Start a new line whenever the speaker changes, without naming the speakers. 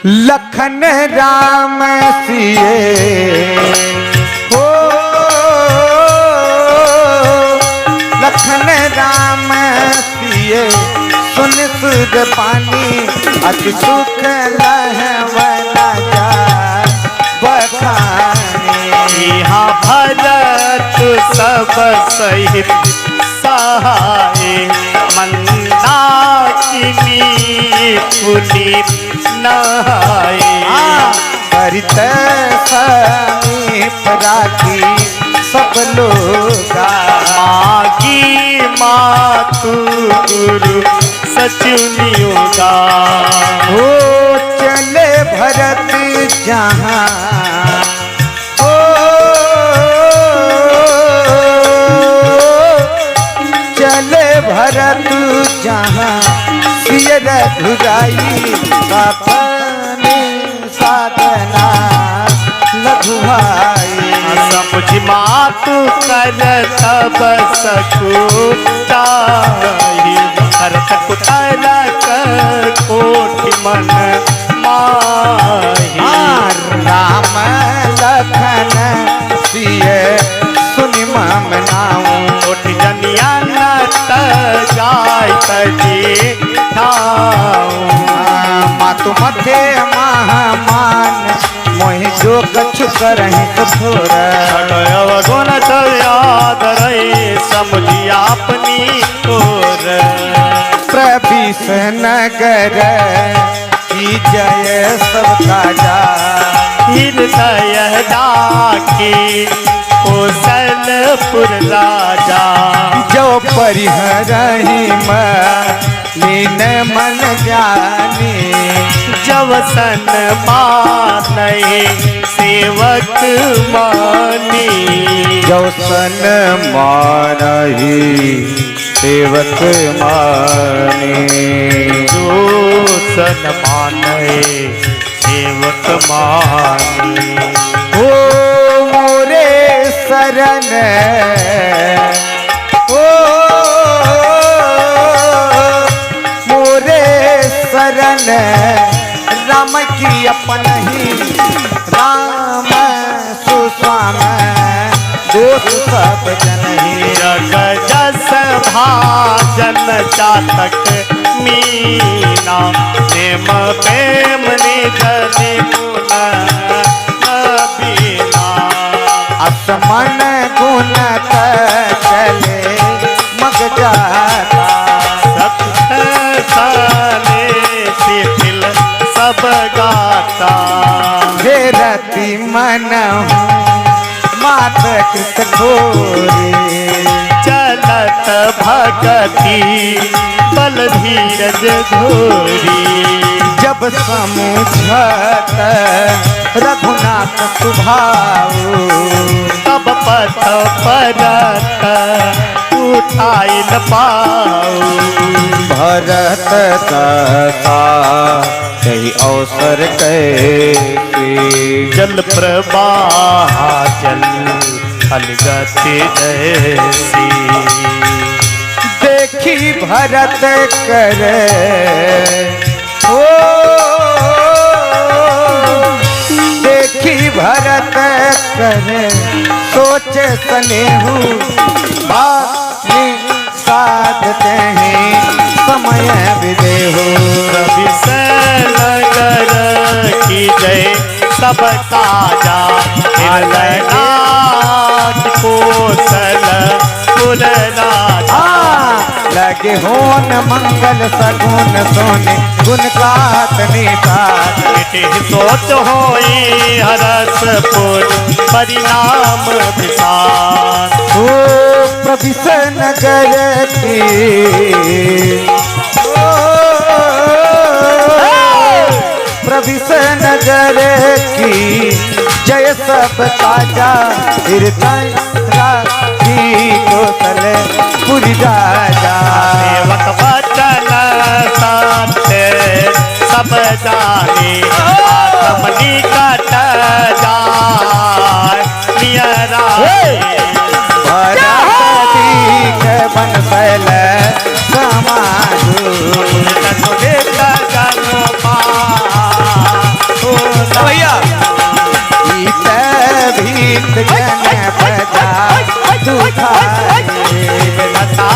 लखन राम सिए हो, लखन राम सिए सुन सुध पानी अति सुख लहवना जा बखानी।
यहाँ भरत सब सहित सहाय मंदाकिनी पुनीत नहाए।
करित समीप राखी सब लोग
मागी मातु गुरु सचुनियोगा।
हो चले भरत जहाँ हो, चले भरत जहाँ सिय रघुराई बापनी साधना लघु भाई।
समुझ मातु कर तब सकुचाई करत कुतलक कोटि मन माही।
राम लखन सिय सुनि मम नाऊ
कोटि जनिया नत जाय तजी ठाऊ।
मातु मथे महामान मोहि जो कछु करहि कठोर।
गुण याद रहे समुझी अपनी ओर।
प्रभीष नगर की जय सब काजा
हृदय डाके कौशलपुर राजा।
जो परिहरहि लीन मन जानी
जब सन मानहि सेवक मानी।
जो सन मानहि सेवक मानी।
जो सन मानहि सेवक मानी।
हो मोरे शरण हो, मोरे शरण राम की अपन ही राम सुस्वाम दोष सब जनही।
जग जस भाजन चातक मीना प्रेम प्रेम निधि गुण बीना।
असमन गुण चले मग जाता
सत्सने शिथिल सब गाता।
हे रति मन मात कृत घोरी
चलत भगति बल धीरज धोरी।
जब समुझत रघुनाथ सुभाऊ
तब पथ परत उठाइल पाऊ।
भरत तथा कई अवसर कैसे
जल प्रवाह जल अलगति जैसी।
देखी भरत करे हो, देखी भरत करे सोचे स्नेहु बानी साधते हैं समय विदेहु।
नगर की जय सब काजा नाथ कौशलपुर राजा।
लगे होन मंगल सगुन सोने गुण गात निकात।
सोच होई हरसपुर परिणाम विशाल।
ओ प्रभिष नगर की प्रभिष नगर की जय सब ताजा हृदय राखी कौशलपुर राजा।
सेवक बचन सत्य सब जाने आत्म निकट जाय नियरा।
भरत दीख बन फैल समाधु
भैया
भीत जन बजा तू खाए
लता